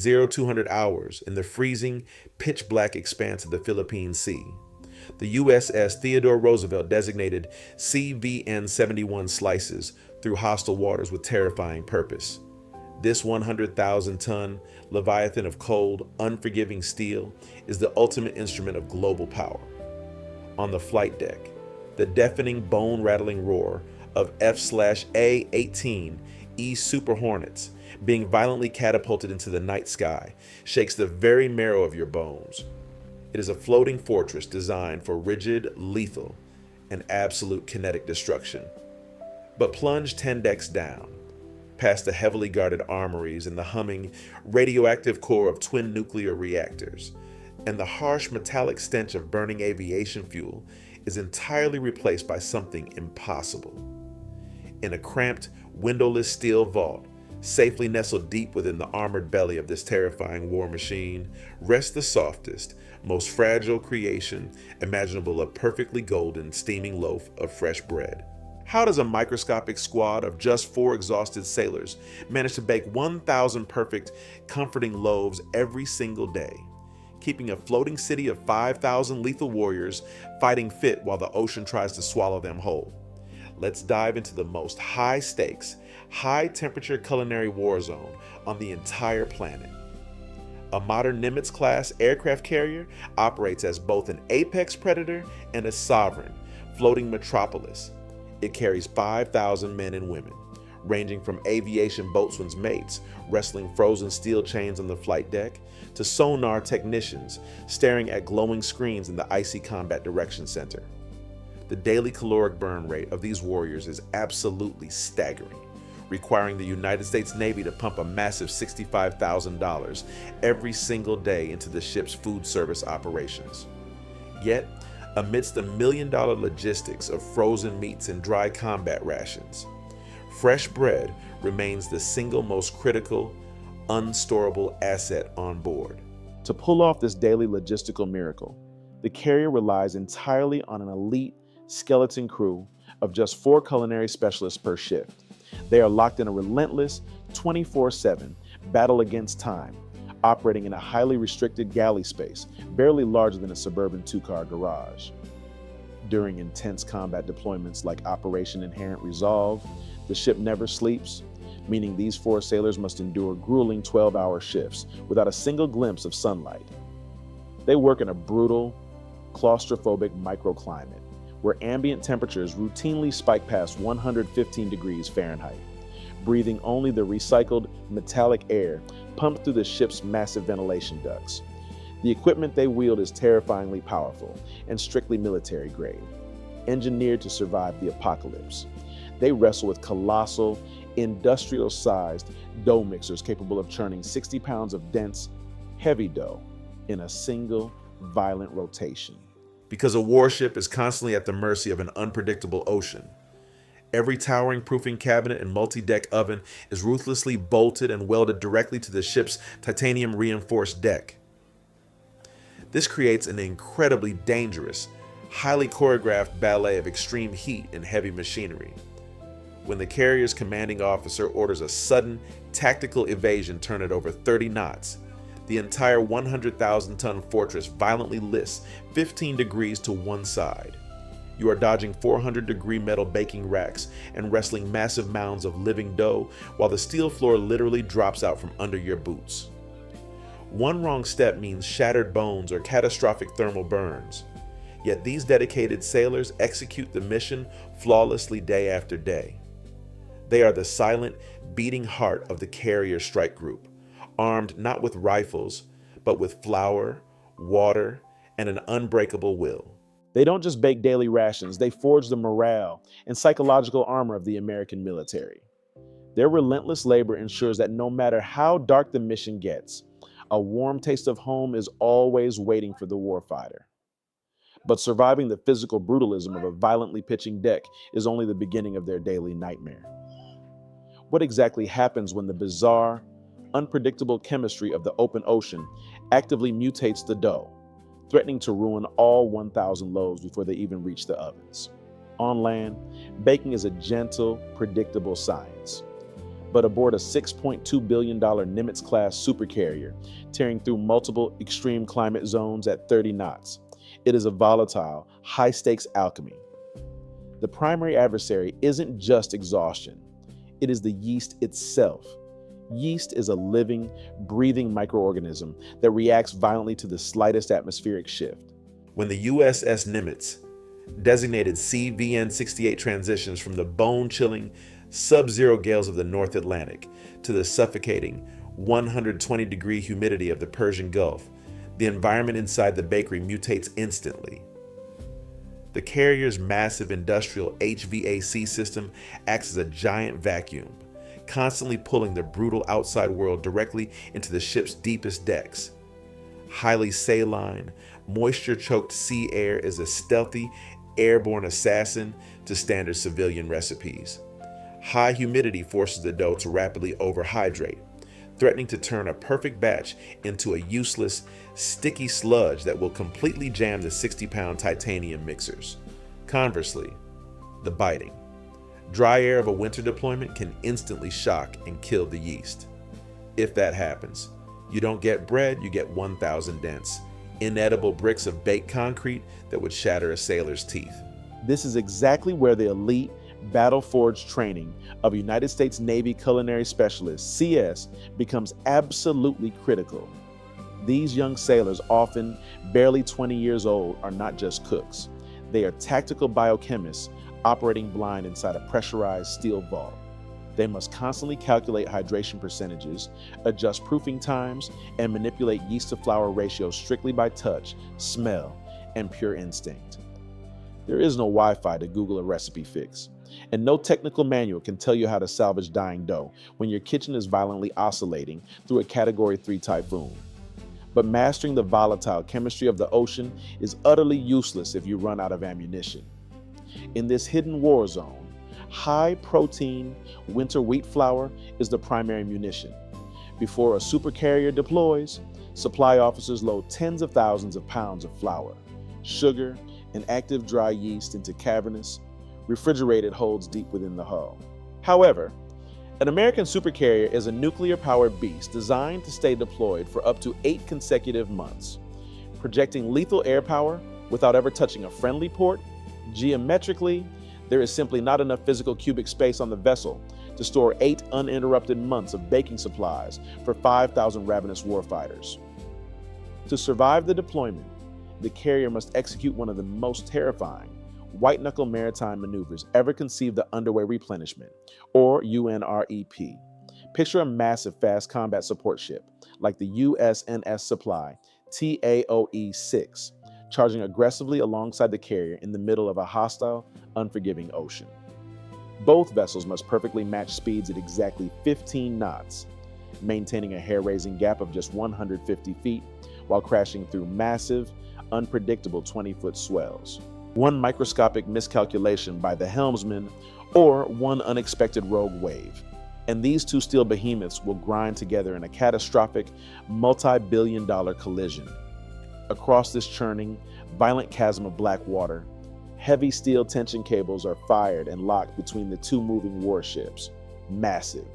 0 to 200 hours in the freezing, pitch-black expanse of the Philippine Sea. The USS Theodore Roosevelt designated CVN-71 slices through hostile waters with terrifying purpose. This 100,000-ton leviathan of cold, unforgiving steel is the ultimate instrument of global power. On the flight deck, the deafening, bone-rattling roar of F/A-18E Super Hornets being violently catapulted into the night sky shakes the very marrow of your bones. It is a floating fortress designed for rigid, lethal, and absolute kinetic destruction. But plunge 10 decks down, past the heavily guarded armories and the humming, radioactive core of twin nuclear reactors, and the harsh metallic stench of burning aviation fuel is entirely replaced by something impossible. In a cramped, windowless steel vault, safely nestled deep within the armored belly of this terrifying war machine, rests the softest, most fragile creation imaginable, a perfectly golden, steaming loaf of fresh bread. How does a microscopic squad of just 4 exhausted sailors manage to bake 1,000 perfect, comforting loaves every single day, keeping a floating city of 5,000 lethal warriors fighting fit while the ocean tries to swallow them whole? Let's dive into the most high-stakes, high-temperature culinary war zone on the entire planet. A modern Nimitz-class aircraft carrier operates as both an apex predator and a sovereign, floating metropolis. It carries 5,000 men and women, ranging from aviation boatswain's mates wrestling frozen steel chains on the flight deck, to sonar technicians staring at glowing screens in the icy combat direction center. The daily caloric burn rate of these warriors is absolutely staggering, requiring the United States Navy to pump a massive $65,000 every single day into the ship's food service operations. Yet, amidst the million-dollar logistics of frozen meats and dry combat rations, fresh bread remains the single most critical, unstorable asset on board. To pull off this daily logistical miracle, the carrier relies entirely on an elite skeleton crew of just 4 culinary specialists per shift. They are locked in a relentless, 24/7 battle against time, operating in a highly restricted galley space, barely larger than a suburban 2-car garage. During intense combat deployments like Operation Inherent Resolve, the ship never sleeps, meaning these 4 sailors must endure grueling 12-hour shifts without a single glimpse of sunlight. They work in a brutal, claustrophobic microclimate, where ambient temperatures routinely spike past 115 degrees Fahrenheit, breathing only the recycled metallic air pumped through the ship's massive ventilation ducts. The equipment they wield is terrifyingly powerful and strictly military grade, engineered to survive the apocalypse. They wrestle with colossal, industrial-sized dough mixers capable of churning 60 pounds of dense, heavy dough in a single, violent rotation. Because a warship is constantly at the mercy of an unpredictable ocean, every towering proofing cabinet and multi-deck oven is ruthlessly bolted and welded directly to the ship's titanium-reinforced deck. This creates an incredibly dangerous, highly choreographed ballet of extreme heat and heavy machinery. When the carrier's commanding officer orders a sudden, tactical evasion turn at over 30 knots, the entire 100,000-ton fortress violently lists 15 degrees to one side. You are dodging 400-degree metal baking racks and wrestling massive mounds of living dough while the steel floor literally drops out from under your boots. One wrong step means shattered bones or catastrophic thermal burns. Yet these dedicated sailors execute the mission flawlessly day after day. They are the silent, beating heart of the carrier strike group, armed not with rifles, but with flour, water, and an unbreakable will. They don't just bake daily rations, they forge the morale and psychological armor of the American military. Their relentless labor ensures that no matter how dark the mission gets, a warm taste of home is always waiting for the warfighter. But surviving the physical brutalism of a violently pitching deck is only the beginning of their daily nightmare. What exactly happens when the bizarre, unpredictable chemistry of the open ocean actively mutates the dough, threatening to ruin all 1,000 loaves before they even reach the ovens? On land, baking is a gentle, predictable science. but aboard a $6.2 billion Nimitz-class supercarrier, tearing through multiple extreme climate zones at 30 knots. It is a volatile, high-stakes alchemy. The primary adversary isn't just exhaustion. It is the yeast itself. Yeast is a living, breathing microorganism that reacts violently to the slightest atmospheric shift. When the USS Nimitz, designated CVN-68, transitions from the bone-chilling sub-zero gales of the North Atlantic to the suffocating 120-degree humidity of the Persian Gulf, the environment inside the bakery mutates instantly. The carrier's massive industrial HVAC system acts as a giant vacuum, constantly pulling the brutal outside world directly into the ship's deepest decks. Highly saline, moisture-choked sea air is a stealthy, airborne assassin to standard civilian recipes. High humidity forces the dough to rapidly overhydrate, threatening to turn a perfect batch into a useless, sticky sludge that will completely jam the 60-pound titanium mixers. Conversely, the biting. Dry air of a winter deployment can instantly shock and kill the yeast. If that happens, you don't get bread, you get 1,000 dents, inedible bricks of baked concrete that would shatter a sailor's teeth. This is exactly where the elite, battle-forged training of United States Navy culinary specialists, CS, becomes absolutely critical. These young sailors, often barely 20 years old, are not just cooks. They are tactical biochemists operating blind inside a pressurized steel vault. They must constantly calculate hydration percentages, adjust proofing times, and manipulate yeast-to-flour ratios strictly by touch, smell, and pure instinct. There is no Wi-Fi to Google a recipe fix, and no technical manual can tell you how to salvage dying dough when your kitchen is violently oscillating through a Category 3 typhoon. But mastering the volatile chemistry of the ocean is utterly useless if you run out of ammunition. In this hidden war zone, high-protein winter wheat flour is the primary munition. Before a supercarrier deploys, supply officers load tens of thousands of pounds of flour, sugar, and active dry yeast into cavernous, refrigerated holds deep within the hull. However, an American supercarrier is a nuclear-powered beast designed to stay deployed for up to 8 consecutive months. Projecting lethal air power without ever touching a friendly port, geometrically, there is simply not enough physical cubic space on the vessel to store 8 uninterrupted months of baking supplies for 5,000 ravenous warfighters. To survive the deployment, the carrier must execute one of the most terrifying white-knuckle maritime maneuvers ever conceived, the underway replenishment, or UNREP. Picture a massive fast combat support ship, like the USNS Supply TAOE-6, charging aggressively alongside the carrier in the middle of a hostile, unforgiving ocean. Both vessels must perfectly match speeds at exactly 15 knots, maintaining a hair-raising gap of just 150 feet while crashing through massive, unpredictable 20-foot swells. One microscopic miscalculation by the helmsman, or one unexpected rogue wave, and these two steel behemoths will grind together in a catastrophic, multi-billion-dollar collision. Across this churning, violent chasm of black water, heavy steel tension cables are fired and locked between the two moving warships. Massive.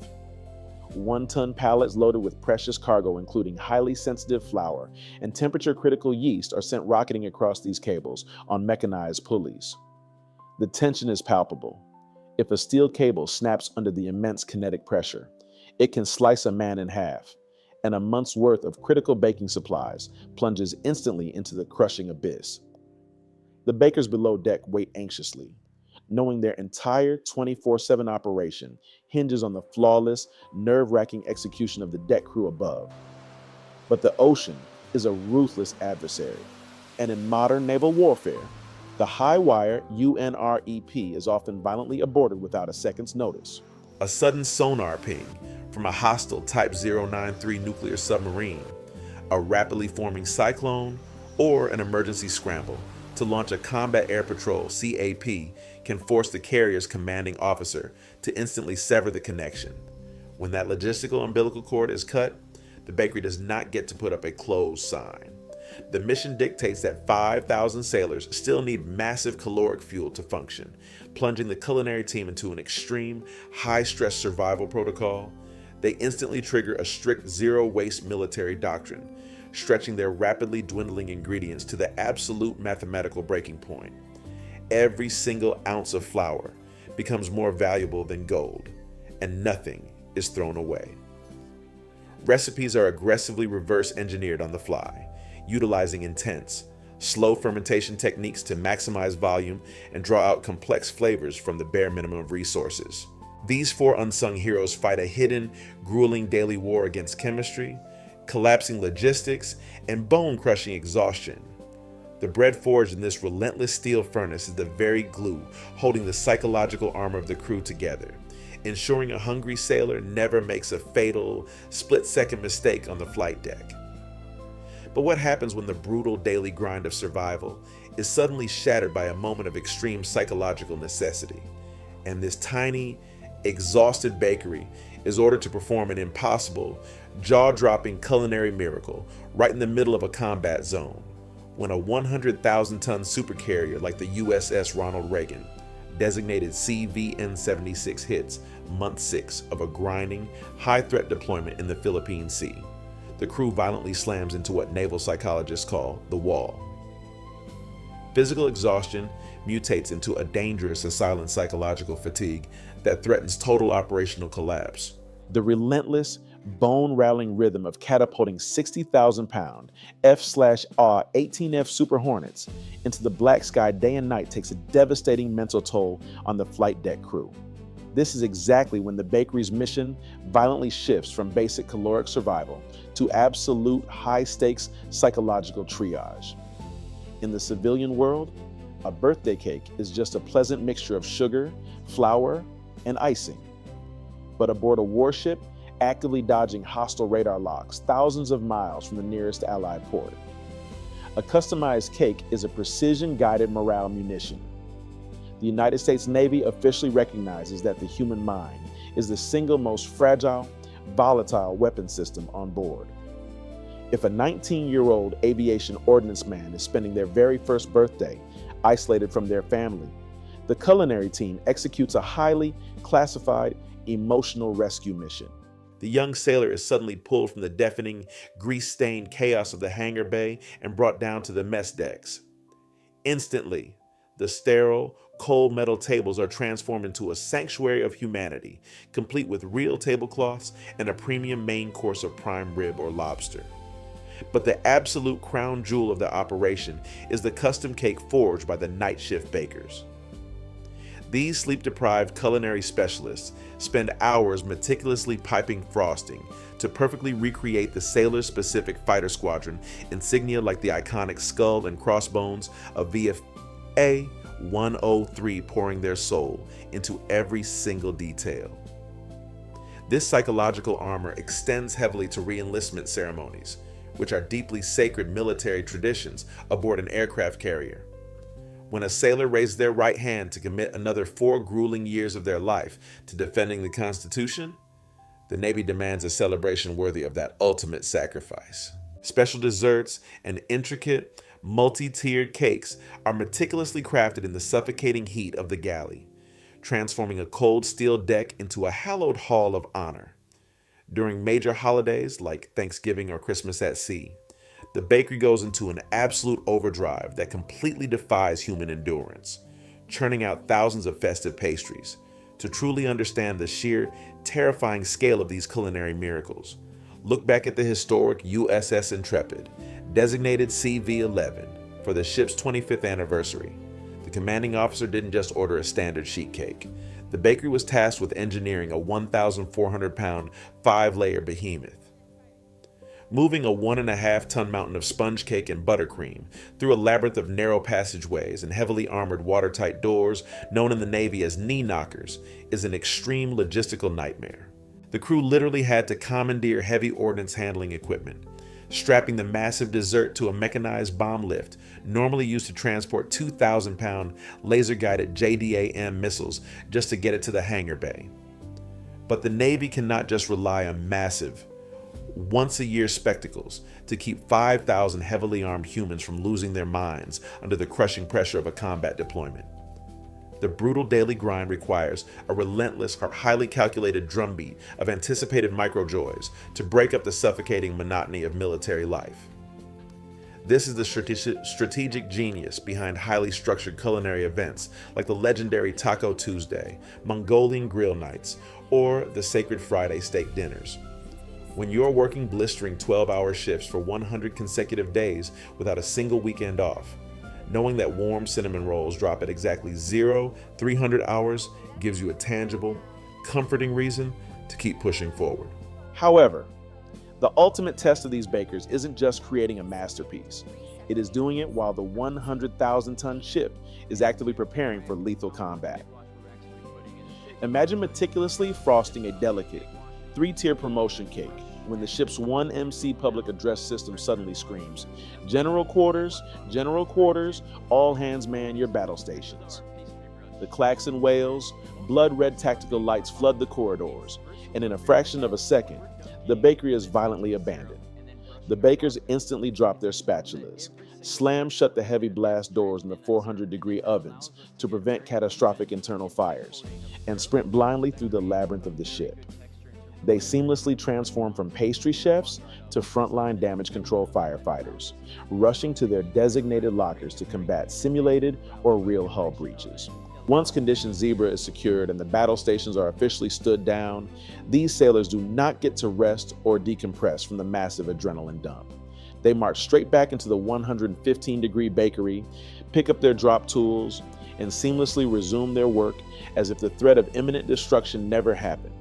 1-ton pallets loaded with precious cargo, including highly sensitive flour and temperature-critical yeast, are sent rocketing across these cables on mechanized pulleys. The tension is palpable. If a steel cable snaps under the immense kinetic pressure, it can slice a man in half, and a month's worth of critical baking supplies plunges instantly into the crushing abyss. The bakers below deck wait anxiously, knowing their entire 24/7 operation hinges on the flawless, nerve-wracking execution of the deck crew above. But the ocean is a ruthless adversary, and in modern naval warfare, the high-wire UNREP is often violently aborted without a second's notice. A sudden sonar ping from a hostile Type 093 nuclear submarine, a rapidly forming cyclone, or an emergency scramble to launch a combat air patrol (CAP) can force the carrier's commanding officer to instantly sever the connection. When that logistical umbilical cord is cut, the bakery does not get to put up a closed sign. The mission dictates that 5,000 sailors still need massive caloric fuel to function, plunging the culinary team into an extreme, high-stress survival protocol, they instantly trigger a strict zero-waste military doctrine, stretching their rapidly dwindling ingredients to the absolute mathematical breaking point. Every single ounce of flour becomes more valuable than gold, and nothing is thrown away. Recipes are aggressively reverse engineered on the fly, utilizing intense, slow fermentation techniques to maximize volume and draw out complex flavors from the bare minimum of resources. These four unsung heroes fight a hidden, grueling daily war against chemistry, collapsing logistics, and bone-crushing exhaustion. The bread forged in this relentless steel furnace is the very glue holding the psychological armor of the crew together, ensuring a hungry sailor never makes a fatal, split-second mistake on the flight deck. But what happens when the brutal daily grind of survival is suddenly shattered by a moment of extreme psychological necessity, and this tiny, exhausted bakery is ordered to perform an impossible, jaw-dropping culinary miracle right in the middle of a combat zone, when a 100,000-ton supercarrier like the USS Ronald Reagan, designated CVN-76, hits month 6 of a grinding, high-threat deployment in the Philippine Sea. The crew violently slams into what naval psychologists call the wall. Physical exhaustion mutates into a dangerous and silent psychological fatigue that threatens total operational collapse. The relentless, bone-rattling rhythm of catapulting 60,000-pound F/A 18F Super Hornets into the black sky day and night takes a devastating mental toll on the flight deck crew. This is exactly when the bakery's mission violently shifts from basic caloric survival to absolute high-stakes psychological triage. In the civilian world, a birthday cake is just a pleasant mixture of sugar, flour, and icing. But aboard a warship, actively dodging hostile radar locks thousands of miles from the nearest Allied port, a customized cake is a precision-guided morale munition. The United States Navy officially recognizes that the human mind is the single most fragile, volatile weapon system on board. If a 19-year-old aviation ordnance man is spending their very first birthday isolated from their family, the culinary team executes a highly classified, emotional rescue mission. The young sailor is suddenly pulled from the deafening, grease-stained chaos of the hangar bay and brought down to the mess decks. Instantly, the sterile, cold metal tables are transformed into a sanctuary of humanity, complete with real tablecloths and a premium main course of prime rib or lobster. But the absolute crown jewel of the operation is the custom cake forged by the night shift bakers. These sleep-deprived culinary specialists spend hours meticulously piping frosting to perfectly recreate the sailor-specific fighter squadron insignia like the iconic skull and crossbones of VFA 103, pouring their soul into every single detail. This psychological armor extends heavily to re-enlistment ceremonies, which are deeply sacred military traditions aboard an aircraft carrier. When a sailor raises their right hand to commit another 4 grueling years of their life to defending the Constitution, the Navy demands a celebration worthy of that ultimate sacrifice. Special desserts and intricate, multi-tiered cakes are meticulously crafted in the suffocating heat of the galley, transforming a cold steel deck into a hallowed hall of honor. During major holidays like Thanksgiving or Christmas at sea, the bakery goes into an absolute overdrive that completely defies human endurance, churning out thousands of festive pastries. To truly understand the sheer, terrifying scale of these culinary miracles, look back at the historic USS Intrepid, designated CV-11, for the ship's 25th anniversary. The commanding officer didn't just order a standard sheet cake. The bakery was tasked with engineering a 1,400-pound, 5-layer behemoth. Moving a 1.5-ton mountain of sponge cake and buttercream through a labyrinth of narrow passageways and heavily armored watertight doors known in the Navy as knee knockers is an extreme logistical nightmare. The crew literally had to commandeer heavy ordnance handling equipment, strapping the massive dessert to a mechanized bomb lift normally used to transport 2,000-pound laser-guided JDAM missiles just to get it to the hangar bay. But the Navy cannot just rely on massive, once-a-year spectacles to keep 5,000 heavily armed humans from losing their minds under the crushing pressure of a combat deployment. The brutal daily grind requires a relentless, highly calculated drumbeat of anticipated micro-joys to break up the suffocating monotony of military life. This is the strategic genius behind highly structured culinary events like the legendary Taco Tuesday, Mongolian Grill Nights, or the Sacred Friday steak dinners. When you're working blistering 12-hour shifts for 100 consecutive days without a single weekend off, knowing that warm cinnamon rolls drop at exactly 300 hours gives you a tangible, comforting reason to keep pushing forward. However, the ultimate test of these bakers isn't just creating a masterpiece. It is doing it while the 100,000-ton ship is actively preparing for lethal combat. Imagine meticulously frosting a delicate, 3-tier promotion cake when the ship's 1MC public address system suddenly screams, General quarters, all hands man your battle stations." The klaxon wails, blood-red tactical lights flood the corridors, and in a fraction of a second, the bakery is violently abandoned. The bakers instantly drop their spatulas, slam shut the heavy blast doors in the 400-degree ovens to prevent catastrophic internal fires, and sprint blindly through the labyrinth of the ship. They seamlessly transform from pastry chefs to frontline damage control firefighters, rushing to their designated lockers to combat simulated or real hull breaches. Once Condition Zebra is secured and the battle stations are officially stood down, these sailors do not get to rest or decompress from the massive adrenaline dump. They march straight back into the 115-degree bakery, pick up their drop tools, and seamlessly resume their work as if the threat of imminent destruction never happened.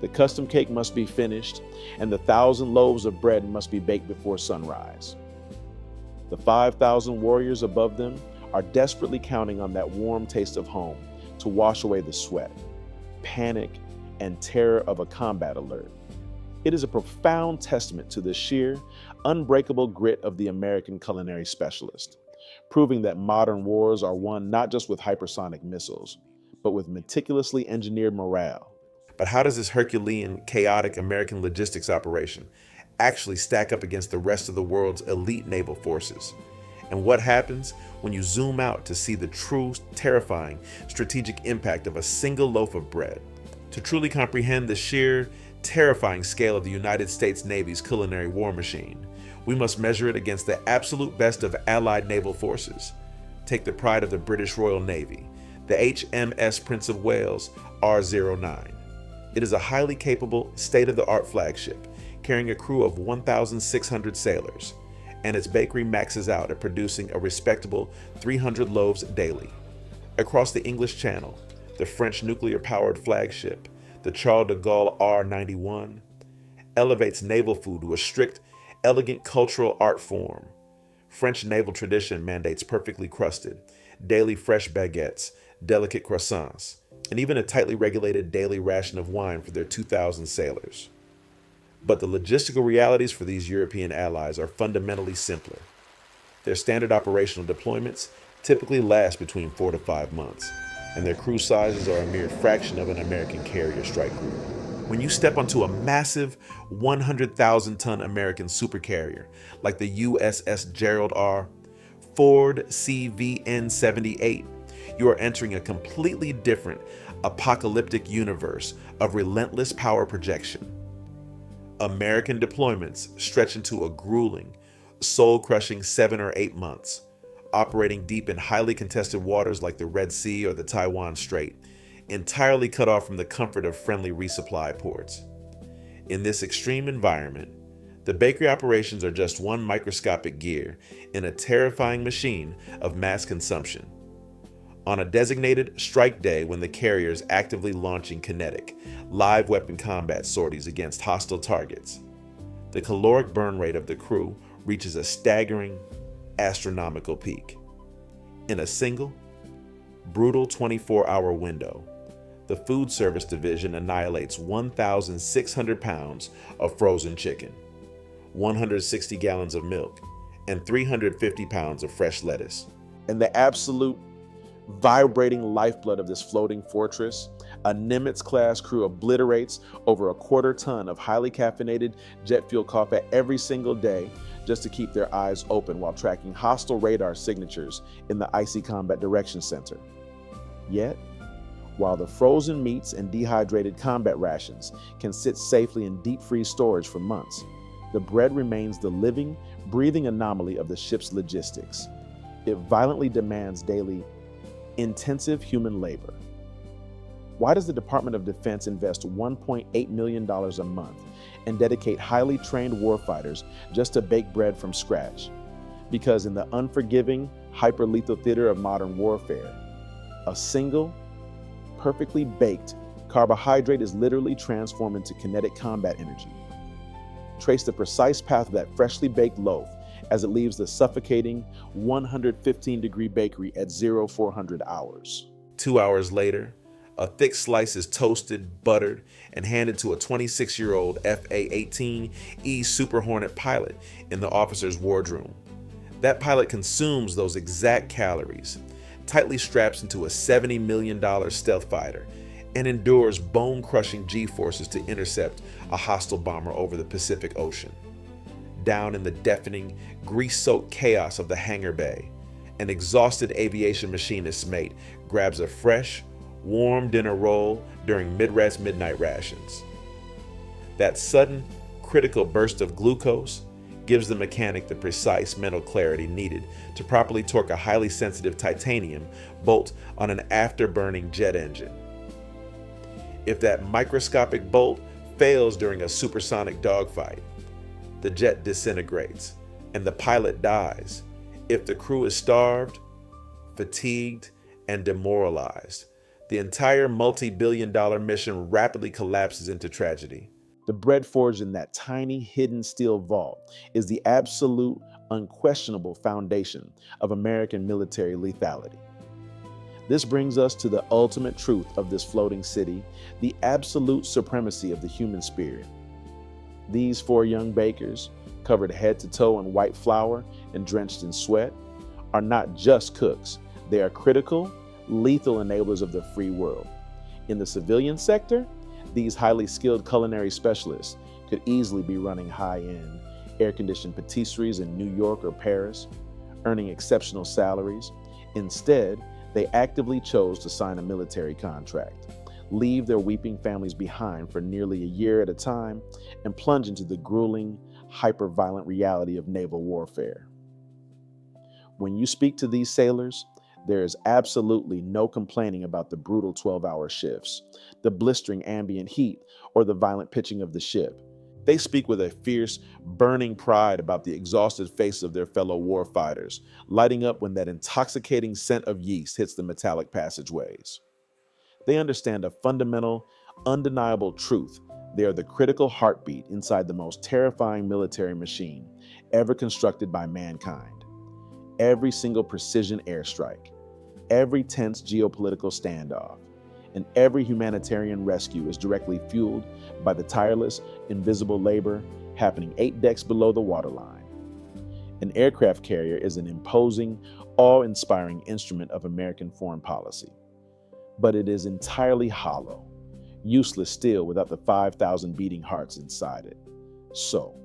The custom cake must be finished, and the 1,000 loaves of bread must be baked before sunrise. The 5,000 warriors above them are desperately counting on that warm taste of home to wash away the sweat, panic, and terror of a combat alert. It is a profound testament to the sheer, unbreakable grit of the American culinary specialist, proving that modern wars are won not just with hypersonic missiles, but with meticulously engineered morale. But how does this Herculean, chaotic American logistics operation actually stack up against the rest of the world's elite naval forces? And what happens when you zoom out to see the true, terrifying strategic impact of a single loaf of bread? To truly comprehend the sheer, terrifying scale of the United States Navy's culinary war machine, we must measure it against the absolute best of Allied naval forces. Take the pride of the British Royal Navy, the HMS Prince of Wales R09. It is a highly capable, state-of-the-art flagship, carrying a crew of 1,600 sailors, and its bakery maxes out at producing a respectable 300 loaves daily. Across the English Channel, the French nuclear-powered flagship, the Charles de Gaulle R91, elevates naval food to a strict, elegant cultural art form. French naval tradition mandates perfectly crusted, daily fresh baguettes, delicate croissants, and even a tightly regulated daily ration of wine for their 2,000 sailors. But the logistical realities for these European allies are fundamentally simpler. Their standard operational deployments typically last between 4 to 5 months, and their crew sizes are a mere fraction of an American carrier strike group. When you step onto a massive 100,000-ton American supercarrier like the USS Gerald R. Ford CVN-78, you are entering a completely different apocalyptic universe of relentless power projection. American deployments stretch into a grueling, soul-crushing 7 or 8 months, operating deep in highly contested waters like the Red Sea or the Taiwan Strait, entirely cut off from the comfort of friendly resupply ports. In this extreme environment, the bakery operations are just one microscopic gear in a terrifying machine of mass consumption. On a designated strike day when the carrier is actively launching kinetic, live weapon combat sorties against hostile targets, the caloric burn rate of the crew reaches a staggering, astronomical peak. In a single, brutal 24-hour window, the food service division annihilates 1,600 pounds of frozen chicken, 160 gallons of milk, and 350 pounds of fresh lettuce. And the absolute vibrating lifeblood of this floating fortress, a Nimitz-class crew obliterates over a quarter ton of highly caffeinated jet fuel coffee every single day just to keep their eyes open while tracking hostile radar signatures in the Icy Combat Direction Center. Yet, while the frozen meats and dehydrated combat rations can sit safely in deep freeze storage for months, the bread remains the living, breathing anomaly of the ship's logistics. It violently demands daily, intensive human labor. Why does the Department of Defense invest $1.8 million a month and dedicate highly trained warfighters just to bake bread from scratch? Because in the unforgiving, hyper-lethal theater of modern warfare, a single, perfectly baked carbohydrate is literally transformed into kinetic combat energy. Trace the precise path of that freshly baked loaf as it leaves the suffocating 115-degree bakery at 0400 hours. 2 hours later, a thick slice is toasted, buttered, and handed to a 26-year-old FA-18E Super Hornet pilot in the officer's wardroom. That pilot consumes those exact calories, tightly straps into a $70 million stealth fighter, and endures bone-crushing G-forces to intercept a hostile bomber over the Pacific Ocean. Down in the deafening, grease-soaked chaos of the hangar bay, an exhausted aviation machinist's mate grabs a fresh, warm dinner roll during mid-rest midnight rations. That sudden, critical burst of glucose gives the mechanic the precise mental clarity needed to properly torque a highly sensitive titanium bolt on an afterburning jet engine. If that microscopic bolt fails during a supersonic dogfight, the jet disintegrates and the pilot dies. If the crew is starved, fatigued, and demoralized, the entire multi-billion-dollar mission rapidly collapses into tragedy. The bread forged in that tiny, hidden steel vault is the absolute, unquestionable foundation of American military lethality. This brings us to the ultimate truth of this floating city, the absolute supremacy of the human spirit. These 4 young bakers, covered head to toe in white flour and drenched in sweat, are not just cooks. They are critical, lethal enablers of the free world. In the civilian sector, these highly skilled culinary specialists could easily be running high-end, air-conditioned patisseries in New York or Paris, earning exceptional salaries. Instead, they actively chose to sign a military contract, leave their weeping families behind for nearly a year at a time, and plunge into the grueling, hyper-violent reality of naval warfare. When you speak to these sailors, there is absolutely no complaining about the brutal 12-hour shifts, the blistering ambient heat, or the violent pitching of the ship. They speak with a fierce, burning pride about the exhausted faces of their fellow warfighters, lighting up when that intoxicating scent of yeast hits the metallic passageways. They understand a fundamental, undeniable truth. They are the critical heartbeat inside the most terrifying military machine ever constructed by mankind. Every single precision airstrike, every tense geopolitical standoff, and every humanitarian rescue is directly fueled by the tireless, invisible labor happening 8 decks below the waterline. An aircraft carrier is an imposing, awe-inspiring instrument of American foreign policy. But it is entirely hollow, useless still without the 5,000 beating hearts inside it. So,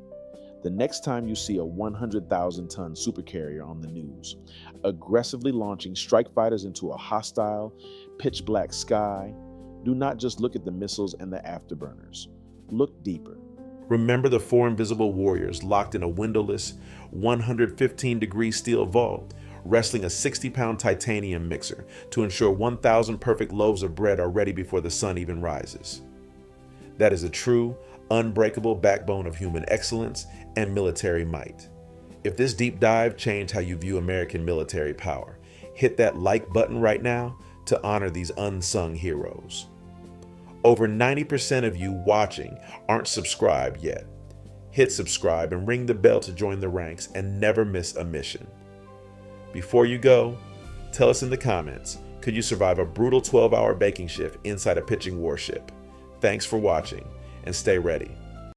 the next time you see a 100,000-ton supercarrier on the news, aggressively launching strike fighters into a hostile, pitch-black sky, do not just look at the missiles and the afterburners. Look deeper. Remember the 4 invisible warriors locked in a windowless, 115-degree steel vault, wrestling a 60-pound titanium mixer to ensure 1,000 perfect loaves of bread are ready before the sun even rises. That is a true, unbreakable backbone of human excellence and military might. If this deep dive changed how you view American military power, hit that like button right now to honor these unsung heroes. Over 90% of you watching aren't subscribed yet. Hit subscribe and ring the bell to join the ranks and never miss a mission. Before you go, tell us in the comments, could you survive a brutal 12-hour baking shift inside a pitching warship? Thanks for watching, and stay ready.